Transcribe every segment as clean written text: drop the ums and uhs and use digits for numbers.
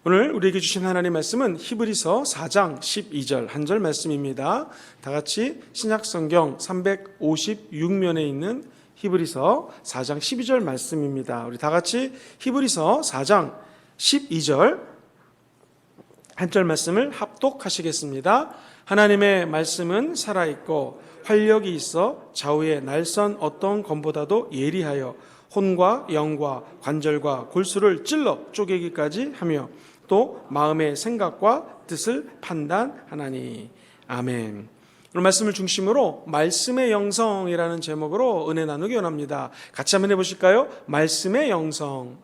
오늘 우리에게 주신 하나님의 말씀은 히브리서 4장 12절 한 절 말씀입니다. 다 같이 신약성경 356면에 있는 히브리서 4장 12절 말씀입니다. 우리 다 같이 히브리서 4장 12절 한 절 말씀을 합독하시겠습니다. 하나님의 말씀은 살아있고 활력이 있어 좌우의 날선 어떤 검보다도 예리하여 혼과 영과 관절과 골수를 찔러 쪼개기까지 하며 또 마음의 생각과 뜻을 판단하나니. 아멘. 오늘 말씀을 중심으로 말씀의 영성이라는 제목으로 은혜 나누기 원합니다. 같이 한번 해보실까요? 말씀의 영성.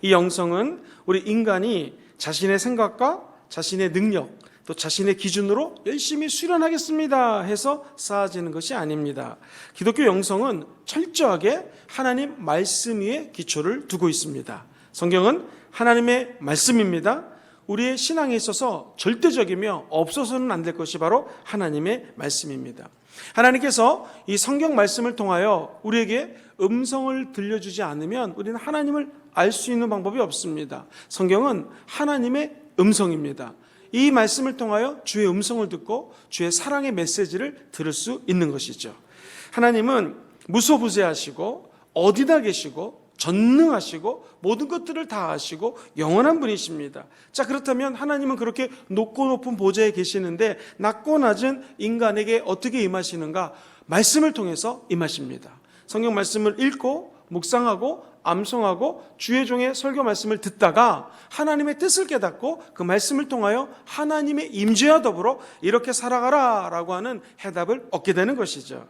이 영성은 우리 인간이 자신의 생각과 자신의 능력 또 자신의 기준으로 열심히 수련하겠습니다 해서 쌓아지는 것이 아닙니다. 기독교 영성은 철저하게 하나님 말씀 위에 기초를 두고 있습니다. 성경은 하나님의 말씀입니다. 우리의 신앙에 있어서 절대적이며 없어서는 안 될 것이 바로 하나님의 말씀입니다. 하나님께서 이 성경 말씀을 통하여 우리에게 음성을 들려주지 않으면 우리는 하나님을 알 수 있는 방법이 없습니다. 성경은 하나님의 음성입니다. 이 말씀을 통하여 주의 음성을 듣고 주의 사랑의 메시지를 들을 수 있는 것이죠. 하나님은 무소부재하시고 어디나 계시고 전능하시고 모든 것들을 다 아시고 영원한 분이십니다. 자, 그렇다면 하나님은 그렇게 높고 높은 보좌에 계시는데 낮고 낮은 인간에게 어떻게 임하시는가? 말씀을 통해서 임하십니다. 성경 말씀을 읽고 묵상하고 암송하고 주의 종의 설교 말씀을 듣다가 하나님의 뜻을 깨닫고 그 말씀을 통하여 하나님의 임재와 더불어 이렇게 살아가라 라고 하는 해답을 얻게 되는 것이죠.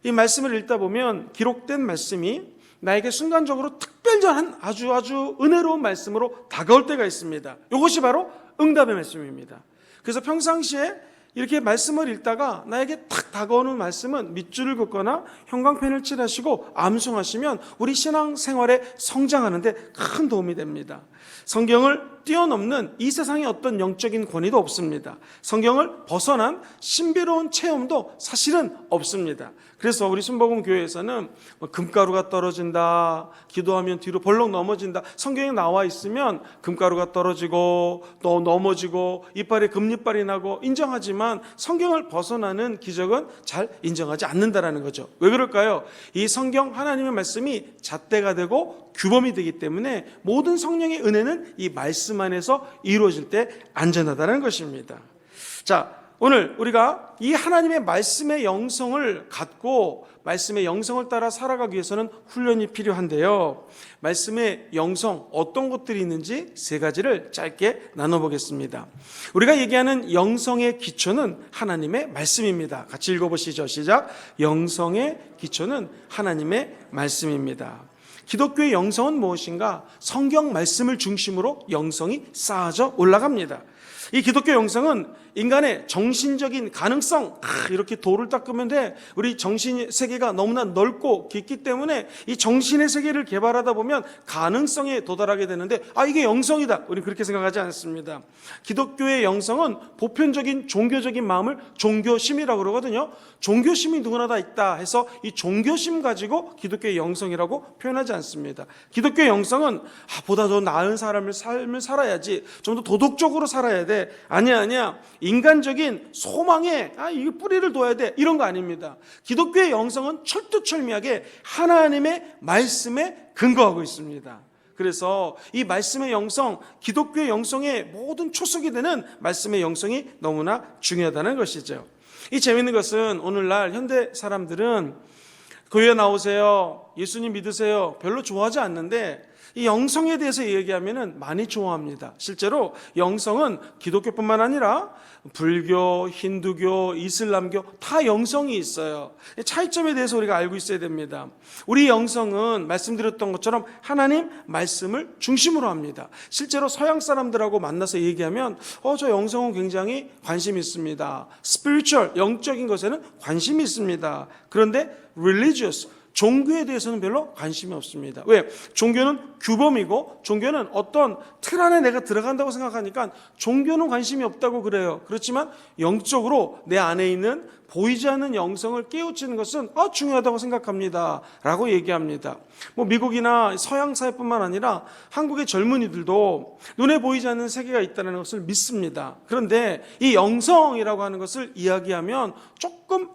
이 말씀을 읽다 보면 기록된 말씀이 나에게 순간적으로 특별한 아주 은혜로운 말씀으로 다가올 때가 있습니다. 이것이 바로 응답의 말씀입니다. 그래서 평상시에 이렇게 말씀을 읽다가 나에게 탁 다가오는 말씀은 밑줄을 긋거나 형광펜을 칠하시고 암송하시면 우리 신앙생활에 성장하는 데 큰 도움이 됩니다. 성경을 뛰어넘는 이 세상의 어떤 영적인 권위도 없습니다. 성경을 벗어난 신비로운 체험도 사실은 없습니다. 그래서 우리 순복음 교회에서는 금가루가 떨어진다, 기도하면 뒤로 벌렁 넘어진다, 성경에 나와 있으면 금가루가 떨어지고 또 넘어지고 이빨에 금리빨이 나고 인정하지만 성경을 벗어나는 기적은 잘 인정하지 않는다라는 거죠. 왜 그럴까요? 이 성경 하나님의 말씀이 잣대가 되고 규범이 되기 때문에 모든 성령의 은혜는 이 말씀 안에서 이루어질 때 안전하다는 것입니다. 자, 오늘 우리가 이 하나님의 말씀의 영성을 갖고 말씀의 영성을 따라 살아가기 위해서는 훈련이 필요한데요. 말씀의 영성 어떤 것들이 있는지 세 가지를 짧게 나눠보겠습니다. 우리가 얘기하는 영성의 기초는 하나님의 말씀입니다. 같이 읽어보시죠. 시작. 영성의 기초는 하나님의 말씀입니다. 기독교의 영성은 무엇인가? 성경 말씀을 중심으로 영성이 쌓아져 올라갑니다. 이 기독교 영성은 인간의 정신적인 가능성, 이렇게 돌을 닦으면 돼. 우리 정신 세계가 너무나 넓고 깊기 때문에 이 정신의 세계를 개발하다 보면 가능성에 도달하게 되는데 이게 영성이다. 우리 그렇게 생각하지 않습니다. 기독교의 영성은 보편적인 종교적인 마음을 종교심이라고 그러거든요. 종교심이 누구나 다 있다 해서 이 종교심 가지고 기독교의 영성이라고 표현하지 않습니다. 기독교의 영성은 보다 더 나은 삶을 살아야지, 좀 더 도덕적으로 살아야 돼. 아니야. 인간적인 소망에 이 뿌리를 둬야 돼. 이런 거 아닙니다. 기독교의 영성은 철두철미하게 하나님의 말씀에 근거하고 있습니다. 그래서 이 말씀의 영성, 기독교의 영성의 모든 초석이 되는 말씀의 영성이 너무나 중요하다는 것이죠. 이 재미있는 것은 오늘날 현대 사람들은 교회 나오세요, 예수님 믿으세요 별로 좋아하지 않는데 이 영성에 대해서 얘기하면 많이 좋아합니다. 실제로 영성은 기독교뿐만 아니라 불교, 힌두교, 이슬람교 다 영성이 있어요. 차이점에 대해서 우리가 알고 있어야 됩니다. 우리 영성은 말씀드렸던 것처럼 하나님 말씀을 중심으로 합니다. 실제로 서양 사람들하고 만나서 얘기하면 저 영성은 굉장히 관심이 있습니다. spiritual, 영적인 것에는 관심이 있습니다. 그런데 religious, 종교에 대해서는 별로 관심이 없습니다. 왜? 종교는 규범이고 종교는 어떤 틀 안에 내가 들어간다고 생각하니까 종교는 관심이 없다고 그래요. 그렇지만 영적으로 내 안에 있는 보이지 않는 영성을 깨우치는 것은 중요하다고 생각합니다 라고 얘기합니다. 미국이나 서양 사회뿐만 아니라 한국의 젊은이들도 눈에 보이지 않는 세계가 있다는 것을 믿습니다. 그런데 이 영성이라고 하는 것을 이야기하면 조금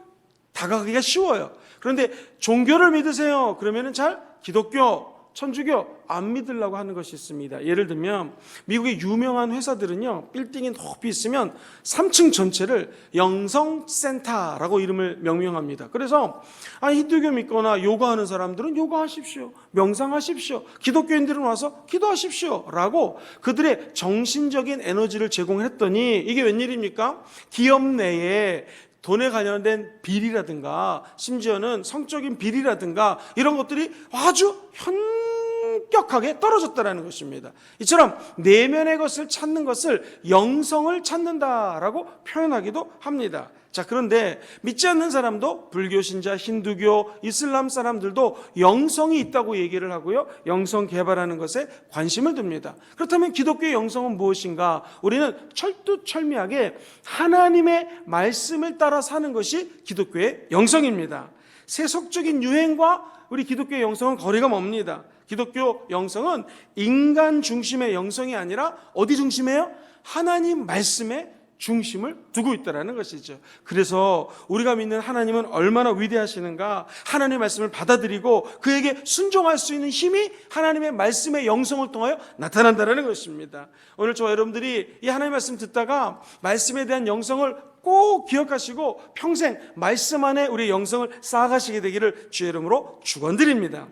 다가가기가 쉬워요. 그런데 종교를 믿으세요 그러면은 잘 기독교, 천주교 안 믿으려고 하는 것이 있습니다. 예를 들면 미국의 유명한 회사들은요, 빌딩이 높이 있으면 3층 전체를 영성센터라고 이름을 명명합니다. 그래서 힌두교 믿거나 요가하는 사람들은 요가하십시오, 명상하십시오, 기독교인들은 와서 기도하십시오 라고 그들의 정신적인 에너지를 제공했더니 이게 웬일입니까? 기업 내에 돈에 관련된 비리라든가 심지어는 성적인 비리라든가 이런 것들이 아주 현격하게 떨어졌다는 것입니다. 이처럼 내면의 것을 찾는 것을 영성을 찾는다라고 표현하기도 합니다. 자, 그런데 믿지 않는 사람도 불교 신자, 힌두교, 이슬람 사람들도 영성이 있다고 얘기를 하고요, 영성 개발하는 것에 관심을 둡니다. 그렇다면 기독교의 영성은 무엇인가? 우리는 철두철미하게 하나님의 말씀을 따라 사는 것이 기독교의 영성입니다. 세속적인 유행과 우리 기독교의 영성은 거리가 멉니다. 기독교 영성은 인간 중심의 영성이 아니라 어디 중심이에요? 하나님 말씀에 중심을 두고 있다는 것이죠. 그래서 우리가 믿는 하나님은 얼마나 위대하시는가, 하나님의 말씀을 받아들이고 그에게 순종할 수 있는 힘이 하나님의 말씀의 영성을 통하여 나타난다는 것입니다. 오늘 저와 여러분들이 이 하나님의 말씀 듣다가 말씀에 대한 영성을 꼭 기억하시고 평생 말씀 안에 우리의 영성을 쌓아가시게 되기를 주의 이름으로 축원드립니다.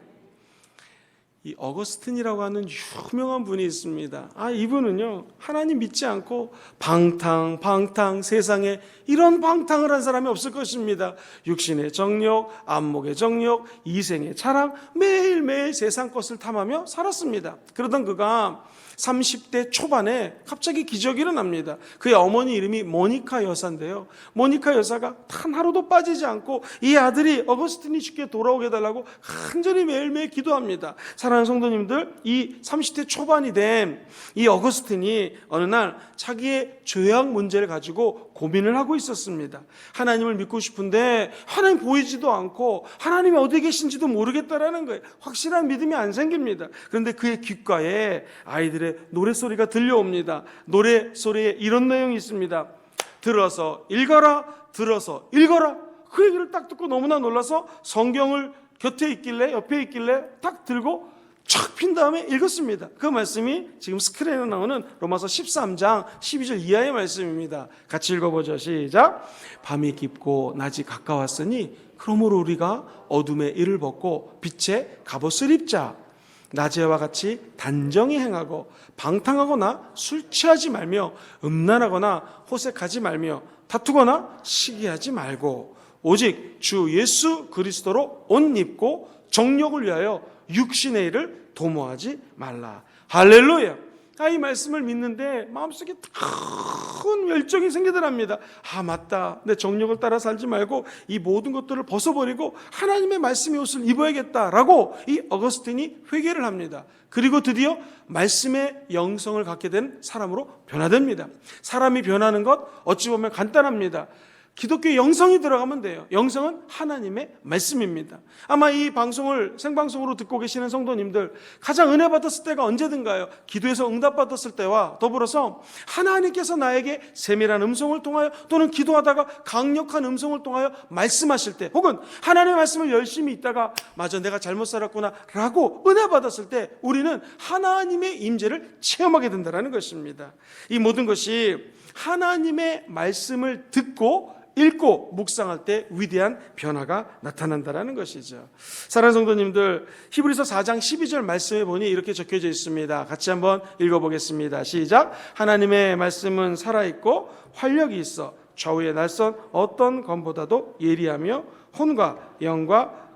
이 어거스틴이라고 하는 유명한 분이 있습니다. 이분은요, 하나님 믿지 않고 방탕 세상에 이런 방탕을 한 사람이 없을 것입니다. 육신의 정욕, 안목의 정욕, 이생의 자랑, 매일매일 세상 것을 탐하며 살았습니다. 그러던 그가 30대 초반에 갑자기 기적이 일어납니다. 그의 어머니 이름이 모니카 여사인데요, 모니카 여사가 단 하루도 빠지지 않고 이 아들이 어거스틴이 쉽게 돌아오게 해달라고 간절히 매일매일 기도합니다. 사랑하는 성도님들, 이 30대 초반이 된 이 어거스틴이 어느 날 자기의 죄악 문제를 가지고 고민을 하고 있었습니다. 하나님을 믿고 싶은데 하나님 보이지도 않고 하나님이 어디 계신지도 모르겠다라는 거예요. 확실한 믿음이 안 생깁니다. 그런데 그의 귓가에 아이들의 노래소리가 들려옵니다. 노래소리에 이런 내용이 있습니다. 들어서 읽어라. 그 얘기를 딱 듣고 너무나 놀라서 성경을 옆에 있길래 딱 들고 촥 핀 다음에 읽었습니다. 그 말씀이 지금 스크린에 나오는 로마서 13장 12절 이하의 말씀입니다. 같이 읽어보죠. 시작. 밤이 깊고 낮이 가까웠으니 그러므로 우리가 어둠의 이를 벗고 빛의 갑옷을 입자. 낮에와 같이 단정히 행하고 방탕하거나 술 취하지 말며 음란하거나 호색하지 말며 다투거나 시기하지 말고 오직 주 예수 그리스도로 옷 입고 정욕을 위하여 육신의 일을 도모하지 말라. 할렐루야. 이 말씀을 믿는데 마음속에 큰 열정이 생기더랍니다. 맞다, 내 정욕을 따라 살지 말고 이 모든 것들을 벗어버리고 하나님의 말씀의 옷을 입어야겠다라고 이 어거스틴이 회개를 합니다. 그리고 드디어 말씀의 영성을 갖게 된 사람으로 변화됩니다. 사람이 변하는 것 어찌 보면 간단합니다. 기독교의 영성이 들어가면 돼요. 영성은 하나님의 말씀입니다. 아마 이 방송을 생방송으로 듣고 계시는 성도님들, 가장 은혜 받았을 때가 언제든가요? 기도에서 응답받았을 때와 더불어서 하나님께서 나에게 세밀한 음성을 통하여 또는 기도하다가 강력한 음성을 통하여 말씀하실 때, 혹은 하나님의 말씀을 열심히 읽다가 맞아, 내가 잘못 살았구나 라고 은혜 받았을 때 우리는 하나님의 임재를 체험하게 된다는 것입니다. 이 모든 것이 하나님의 말씀을 듣고 읽고 묵상할 때 위대한 변화가 나타난다는 것이죠. 사랑하는 성도님들, 히브리서 4장 12절 말씀에 보니 이렇게 적혀져 있습니다. 같이 한번 읽어보겠습니다. 시작. 하나님의 말씀은 살아있고 활력이 있어 좌우의 날선 어떤 검보다도 예리하며 혼과 영과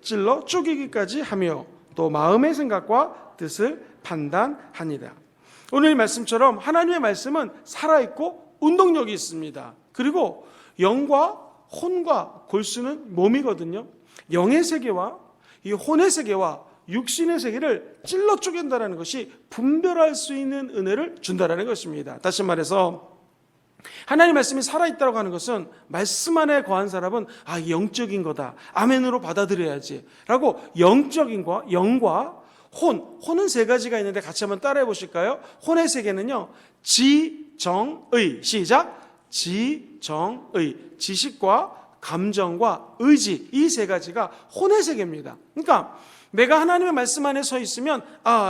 찔러 쪼개기까지 하며 또 마음의 생각과 뜻을 판단하니라. 오늘 이 말씀처럼 하나님의 말씀은 살아있고 운동력이 있습니다. 그리고 영과 혼과 골수는 몸이거든요. 영의 세계와 이 혼의 세계와 육신의 세계를 찔러 쪼갠다는 것이 분별할 수 있는 은혜를 준다는 것입니다. 다시 말해서 하나님 말씀이 살아있다고 하는 것은 말씀 안에 거한 사람은 영적인 거다, 아멘으로 받아들여야지 라고 영적인과 영과 혼은 세 가지가 있는데 같이 한번 따라해 보실까요? 혼의 세계는요, 지정의, 시작, 지정의, 지식과 감정과 의지, 이 세 가지가 혼의 세계입니다. 그러니까 내가 하나님의 말씀 안에 서 있으면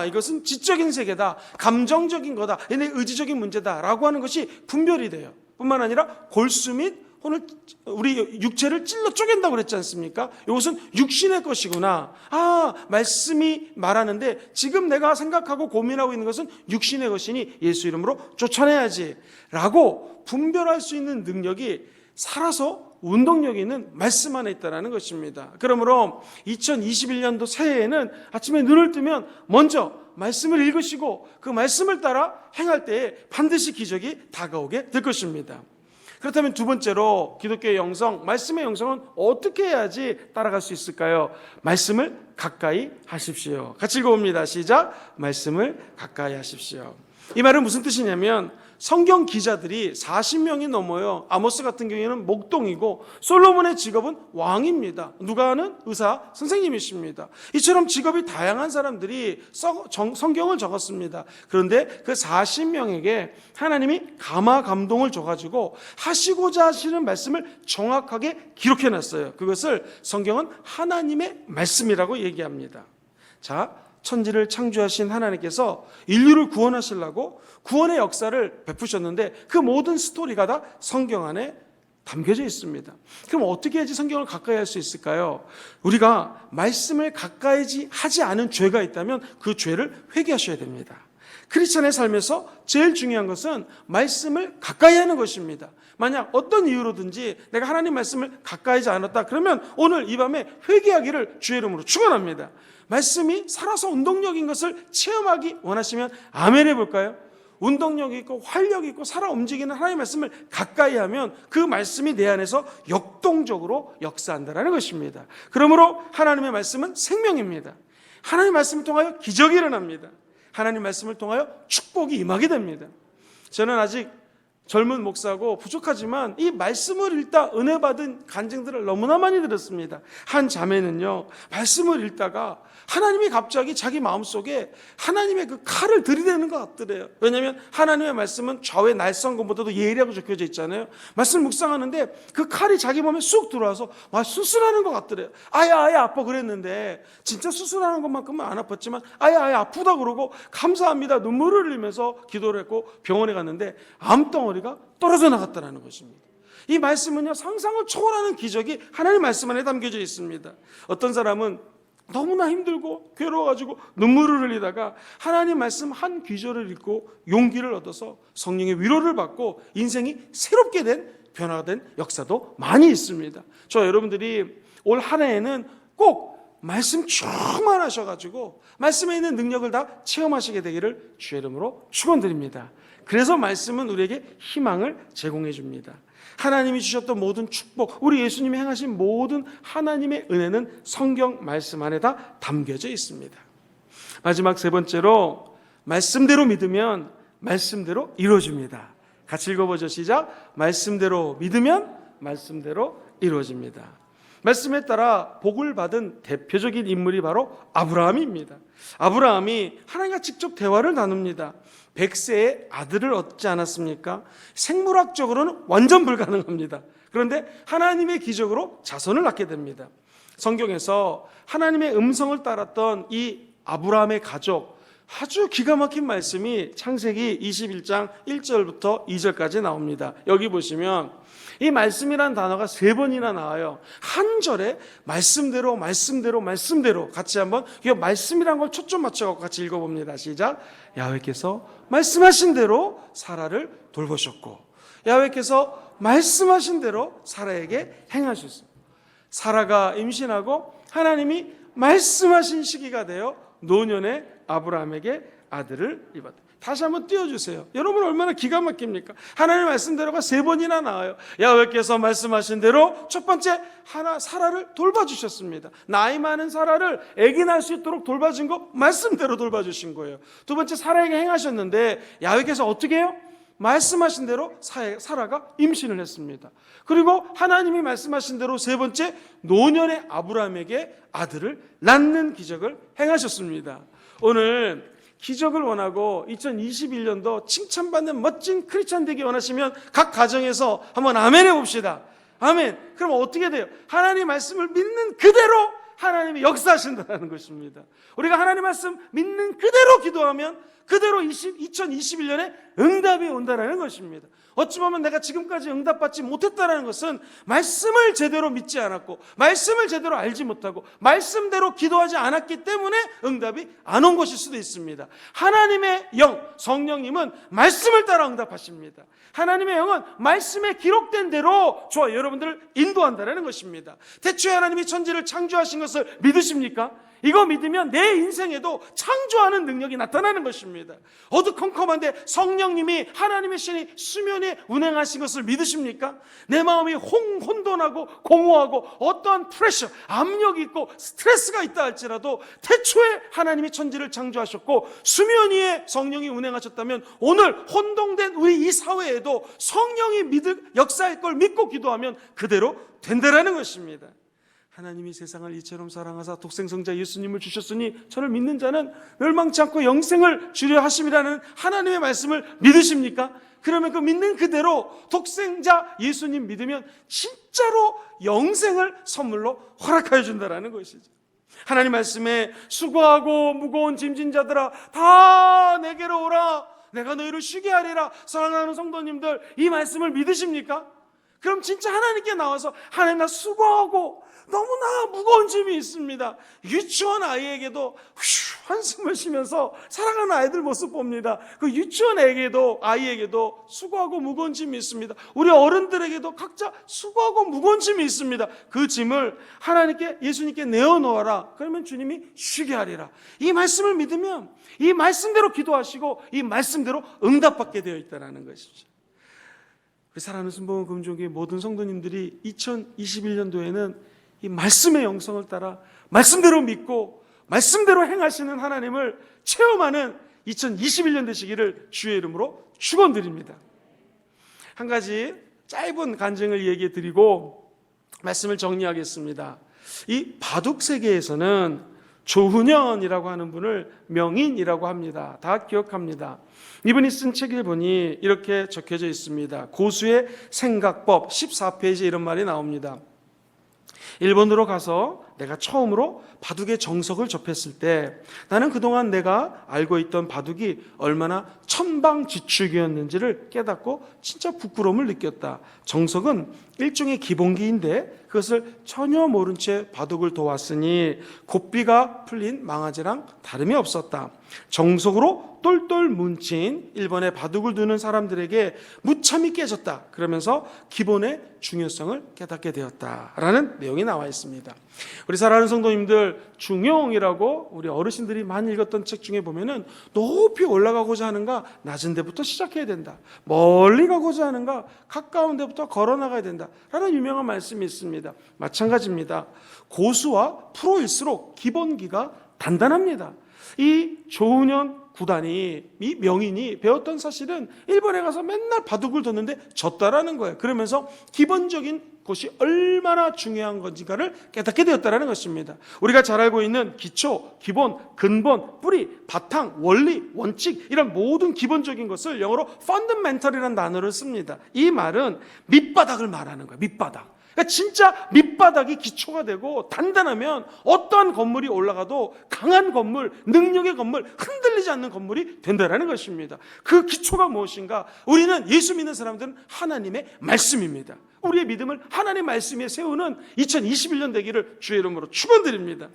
이것은 지적인 세계다, 감정적인 거다, 내 의지적인 문제다 라고 하는 것이 분별이 돼요. 뿐만 아니라 골수 및 혼을, 우리 육체를 찔러 쪼갠다고 그랬지 않습니까? 이것은 육신의 것이구나. 말씀이 말하는데 지금 내가 생각하고 고민하고 있는 것은 육신의 것이니 예수 이름으로 쫓아내야지 라고 분별할 수 있는 능력이 살아서 운동력이 있는 말씀 안에 있다는 것입니다. 그러므로 2021년도 새해에는 아침에 눈을 뜨면 먼저 말씀을 읽으시고 그 말씀을 따라 행할 때에 반드시 기적이 다가오게 될 것입니다. 그렇다면 두 번째로 기독교의 영성, 말씀의 영성은 어떻게 해야지 따라갈 수 있을까요? 말씀을 가까이 하십시오. 같이 읽어봅니다. 시작. 말씀을 가까이 하십시오. 이 말은 무슨 뜻이냐면 성경 기자들이 40명이 넘어요. 아모스 같은 경우에는 목동이고 솔로몬의 직업은 왕입니다. 누가는 의사 선생님이십니다. 이처럼 직업이 다양한 사람들이 성경을 적었습니다. 그런데 그 40명에게 하나님이 감화 감동을 줘가지고 하시고자 하시는 말씀을 정확하게 기록해놨어요. 그것을 성경은 하나님의 말씀이라고 얘기합니다. 자, 천지를 창조하신 하나님께서 인류를 구원하시려고 구원의 역사를 베푸셨는데 그 모든 스토리가 다 성경 안에 담겨져 있습니다. 그럼 어떻게 해야지 성경을 가까이 할 수 있을까요? 우리가 말씀을 가까이 하지 않은 죄가 있다면 그 죄를 회개하셔야 됩니다. 크리스천의 삶에서 제일 중요한 것은 말씀을 가까이 하는 것입니다. 만약 어떤 이유로든지 내가 하나님 말씀을 가까이 하지 않았다 그러면 오늘 이 밤에 회개하기를 주의 이름으로 축원합니다. 말씀이 살아서 운동력인 것을 체험하기 원하시면 아멘 해볼까요? 운동력이 있고 활력이 있고 살아 움직이는 하나님의 말씀을 가까이 하면 그 말씀이 내 안에서 역동적으로 역사한다는 것입니다. 그러므로 하나님의 말씀은 생명입니다. 하나님의 말씀을 통하여 기적이 일어납니다. 하나님의 말씀을 통하여 축복이 임하게 됩니다. 저는 아직 젊은 목사고 부족하지만 이 말씀을 읽다 은혜 받은 간증들을 너무나 많이 들었습니다. 한 자매는요, 말씀을 읽다가 하나님이 갑자기 자기 마음속에 하나님의 그 칼을 들이대는 것 같더래요. 왜냐하면 하나님의 말씀은 좌우의 날성검보다도 예리하고 적혀져 있잖아요. 말씀을 묵상하는데 그 칼이 자기 몸에 쑥 들어와서 수술하는 것 같더래요. 아야 아파 그랬는데 진짜 수술하는 것만큼은 안 아팠지만 아야 아프다 그러고 감사합니다 눈물을 흘리면서 기도를 했고 병원에 갔는데 암덩어리가 떨어져 나갔다는 것입니다. 이 말씀은요, 상상을 초월하는 기적이 하나님의 말씀 안에 담겨져 있습니다. 어떤 사람은 너무나 힘들고 괴로워가지고 눈물을 흘리다가 하나님 말씀 한 귀절을 읽고 용기를 얻어서 성령의 위로를 받고 인생이 새롭게 된, 변화된 역사도 많이 있습니다. 저 여러분들이 올 한 해에는 꼭 말씀 충만하셔가지고 말씀에 있는 능력을 다 체험하시게 되기를 주의 이름으로 축원드립니다. 그래서 말씀은 우리에게 희망을 제공해 줍니다. 하나님이 주셨던 모든 축복, 우리 예수님이 행하신 모든 하나님의 은혜는 성경 말씀 안에 다 담겨져 있습니다. 마지막 세 번째로 말씀대로 믿으면 말씀대로 이루어집니다. 같이 읽어보죠. 시작. 말씀대로 믿으면 말씀대로 이루어집니다. 말씀에 따라 복을 받은 대표적인 인물이 바로 아브라함입니다. 아브라함이 하나님과 직접 대화를 나눕니다. 100세의 아들을 얻지 않았습니까? 생물학적으로는 완전 불가능합니다. 그런데 하나님의 기적으로 자손을 낳게 됩니다. 성경에서 하나님의 음성을 따랐던 이 아브라함의 가족, 아주 기가 막힌 말씀이 창세기 21장 1절부터 2절까지 나옵니다. 여기 보시면 이 말씀이라는 단어가 3번이나 나와요. 한 절에 말씀대로 같이 한번 이 말씀이라는 걸 초점 맞춰서 같이 읽어봅니다. 시작. 야훼께서 말씀하신 대로 사라를 돌보셨고 야훼께서 말씀하신 대로 사라에게 행하셨습니다. 사라가 임신하고 하나님이 말씀하신 시기가 되어 노년의 아브라함에게 아들을 입었다. 다시 한번 띄워주세요. 여러분 얼마나 기가 막힙니까? 하나님의 말씀대로가 3번이나 나와요. 야훼께서 말씀하신 대로 첫 번째 사라를 돌봐주셨습니다. 나이 많은 사라를 아기 낳을 수 있도록 돌봐준 거 말씀대로 돌봐주신 거예요. 두 번째 사라에게 행하셨는데 야훼께서 어떻게 해요? 말씀하신 대로 사라가 임신을 했습니다. 그리고 하나님이 말씀하신 대로 세 번째 노년의 아브라함에게 아들을 낳는 기적을 행하셨습니다. 오늘 기적을 원하고 2021년도 칭찬받는 멋진 크리스찬 되기 원하시면 각 가정에서 한번 아멘 해봅시다. 아멘. 그럼 어떻게 돼요? 하나님 말씀을 믿는 그대로 하나님이 역사하신다는 것입니다. 우리가 하나님 말씀 믿는 그대로 기도하면 그대로 2021년에 응답이 온다는 것입니다. 어찌 보면 내가 지금까지 응답받지 못했다는 것은 말씀을 제대로 믿지 않았고 말씀을 제대로 알지 못하고 말씀대로 기도하지 않았기 때문에 응답이 안 온 것일 수도 있습니다. 하나님의 영, 성령님은 말씀을 따라 응답하십니다. 하나님의 영은 말씀에 기록된 대로 저와 여러분들을 인도한다는 것입니다. 태초에 하나님이 천지를 창조하신 것을 믿으십니까? 이거 믿으면 내 인생에도 창조하는 능력이 나타나는 것입니다. 어두컴컴한데 성령님이 하나님의 신이 수면에 운행하신 것을 믿으십니까? 내 마음이 혼돈하고 공허하고 어떠한 프레셔, 압력이 있고 스트레스가 있다 할지라도 태초에 하나님이 천지를 창조하셨고 수면 위에 성령이 운행하셨다면 오늘 혼동된 우리 이 사회에도 성령이 역사할 걸 믿고 기도하면 그대로 된다는 것입니다. 하나님이 세상을 이처럼 사랑하사 독생성자 예수님을 주셨으니 저를 믿는 자는 멸망치 않고 영생을 주려 하심이라는 하나님의 말씀을 믿으십니까? 그러면 그 믿는 그대로 독생자 예수님 믿으면 진짜로 영생을 선물로 허락하여 준다는 것이죠. 하나님 말씀에 수고하고 무거운 짐진 자들아 다 내게로 오라 내가 너희를 쉬게 하리라. 사랑하는 성도님들 이 말씀을 믿으십니까? 그럼 진짜 하나님께 나와서 하나님 나 수고하고 너무나 무거운 짐이 있습니다. 유치원 아이에게도 한숨을 쉬면서 살아가는 아이들 모습 봅니다. 그 유치원 아이에게도 수고하고 무거운 짐이 있습니다. 우리 어른들에게도 각자 수고하고 무거운 짐이 있습니다. 그 짐을 하나님께 예수님께 내어놓아라. 그러면 주님이 쉬게 하리라. 이 말씀을 믿으면 이 말씀대로 기도하시고 이 말씀대로 응답받게 되어 있다는 것이죠. 우리 사랑하는 순복음 금종교회 모든 성도님들이 2021년도에는 이 말씀의 영성을 따라 말씀대로 믿고 말씀대로 행하시는 하나님을 체험하는 2021년 되시기를 주의 이름으로 축원드립니다. 한 가지 짧은 간증을 얘기해 드리고 말씀을 정리하겠습니다. 이 바둑 세계에서는 조훈현이라고 하는 분을 명인이라고 합니다. 다 기억합니다. 이분이 쓴 책을 보니 이렇게 적혀져 있습니다. 고수의 생각법 14페이지에 이런 말이 나옵니다. 일본으로 가서 내가 처음으로 바둑의 정석을 접했을 때 나는 그동안 내가 알고 있던 바둑이 얼마나 천방지축이었는지를 깨닫고 진짜 부끄러움을 느꼈다. 정석은 일종의 기본기인데 그것을 전혀 모른 채 바둑을 도왔으니 고삐가 풀린 망아지랑 다름이 없었다. 정석으로 똘똘 뭉친 일본의 바둑을 두는 사람들에게 무참히 깨졌다. 그러면서 기본의 중요성을 깨닫게 되었다라는 내용이 나와 있습니다. 우리 사랑하는 성도님들, 중용이라고 우리 어르신들이 많이 읽었던 책 중에 보면은 높이 올라가고자 하는가 낮은 데부터 시작해야 된다. 멀리 가고자 하는가 가까운 데부터 걸어 나가야 된다. 라는 유명한 말씀이 있습니다. 마찬가지입니다. 고수와 프로일수록 기본기가 단단합니다. 이 조훈현 구단이 이 명인이 배웠던 사실은 일본에 가서 맨날 바둑을 뒀는데 졌다라는 거예요. 그러면서 기본적인 것이 얼마나 중요한 건지가를 깨닫게 되었다는 것입니다. 우리가 잘 알고 있는 기초, 기본, 근본, 뿌리, 바탕, 원리, 원칙 이런 모든 기본적인 것을 영어로 fundamental이라는 단어를 씁니다. 이 말은 밑바닥을 말하는 거예요. 밑바닥. 그러니까 진짜 밑바닥이 기초가 되고 단단하면 어떠한 건물이 올라가도 강한 건물, 능력의 건물, 흔들리지 않는 건물이 된다는 것입니다. 그 기초가 무엇인가? 우리는 예수 믿는 사람들은 하나님의 말씀입니다. 우리의 믿음을 하나님의 말씀에 세우는 2021년 되기를 주의 이름으로 축원드립니다.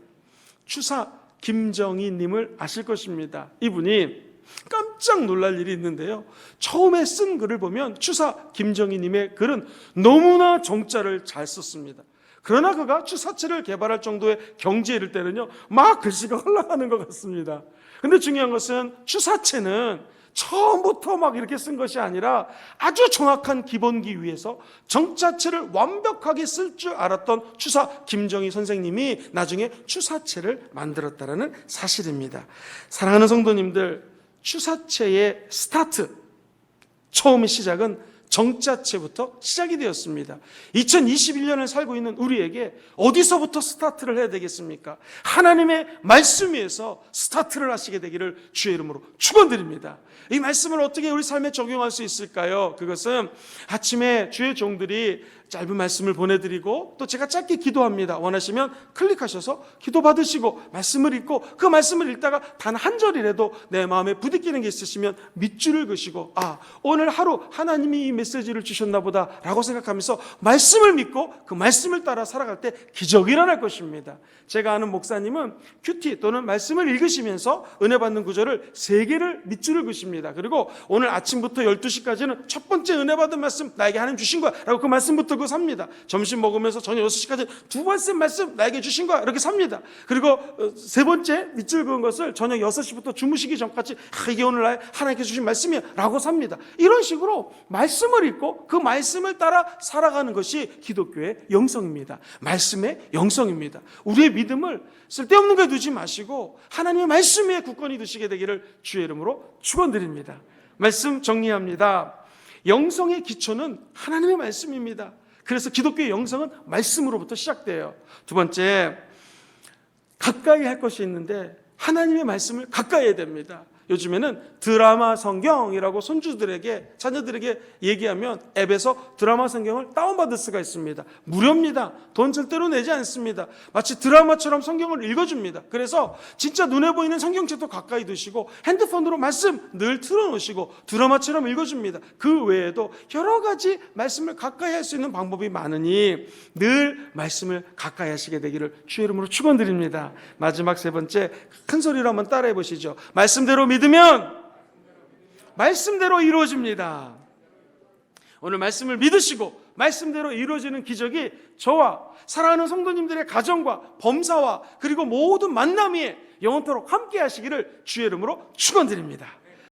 추사 김정희님을 아실 것입니다. 이분이 깜짝 놀랄 일이 있는데요. 처음에 쓴 글을 보면 추사 김정희님의 글은 너무나 정자를 잘 썼습니다. 그러나 그가 추사체를 개발할 정도의 경지에 이를 때는요 막 글씨가 흘러가는 것 같습니다. 근데 중요한 것은 추사체는 처음부터 막 이렇게 쓴 것이 아니라 아주 정확한 기본기 위에서 정자체를 완벽하게 쓸 줄 알았던 추사 김정희 선생님이 나중에 추사체를 만들었다는 사실입니다. 사랑하는 성도님들, 추사체의 스타트, 처음의 시작은 정자체부터 시작이 되었습니다. 2021년을 살고 있는 우리에게 어디서부터 스타트를 해야 되겠습니까? 하나님의 말씀 위에서 스타트를 하시게 되기를 주의 이름으로 축원드립니다. 이 말씀을 어떻게 우리 삶에 적용할 수 있을까요? 그것은 아침에 주의 종들이 짧은 말씀을 보내드리고 또 제가 짧게 기도합니다. 원하시면 클릭하셔서 기도 받으시고 말씀을 읽고 그 말씀을 읽다가 단 한 절이라도 내 마음에 부딪히는 게 있으시면 밑줄을 그시고 오늘 하루 하나님이 이 메시지를 주셨나 보다 라고 생각하면서 말씀을 믿고 그 말씀을 따라 살아갈 때 기적이 일어날 것입니다. 제가 아는 목사님은 큐티 또는 말씀을 읽으시면서 은혜 받는 구절을 3개를 밑줄을 그십니다. 그리고 오늘 아침부터 12시까지는 첫 번째 은혜 받은 말씀 나에게 하나님 주신 거야 라고 그 말씀부터 그거 삽니다. 점심 먹으면서 저녁 6시까지 두 번째 말씀 나에게 주신 거야 이렇게 삽니다. 그리고 3번째 밑줄 그은 것을 저녁 6시부터 주무시기 전까지 이게 오늘 날 하나님께 주신 말씀이야 라고 삽니다. 이런 식으로 말씀을 읽고 그 말씀을 따라 살아가는 것이 기독교의 영성입니다. 말씀의 영성입니다. 우리의 믿음을 쓸데없는 데 두지 마시고 하나님의 말씀 위에 굳건히 두시게 되기를 주의 이름으로 축원드립니다. 말씀 정리합니다. 영성의 기초는 하나님의 말씀입니다. 그래서 기독교의 영성은 말씀으로부터 시작돼요. 두 번째, 가까이 할 것이 있는데 하나님의 말씀을 가까이 해야 됩니다. 요즘에는 드라마 성경이라고 손주들에게, 자녀들에게 얘기하면 앱에서 드라마 성경을 다운받을 수가 있습니다. 무료입니다. 돈 절대로 내지 않습니다. 마치 드라마처럼 성경을 읽어줍니다. 그래서 진짜 눈에 보이는 성경책도 가까이 두시고 핸드폰으로 말씀 늘 틀어놓으시고 드라마처럼 읽어줍니다. 그 외에도 여러 가지 말씀을 가까이 할 수 있는 방법이 많으니 늘 말씀을 가까이 하시게 되기를 주의 이름으로 축원드립니다. 마지막 3번째, 큰 소리로 한번 따라해 보시죠. 말씀대로 믿으면 말씀대로 이루어집니다. 오늘 말씀을 믿으시고 말씀대로 이루어지는 기적이 저와 사랑하는 성도님들의 가정과 범사와 그리고 모든 만남 위에 영원토록 함께 하시기를 주의 이름으로 축원드립니다.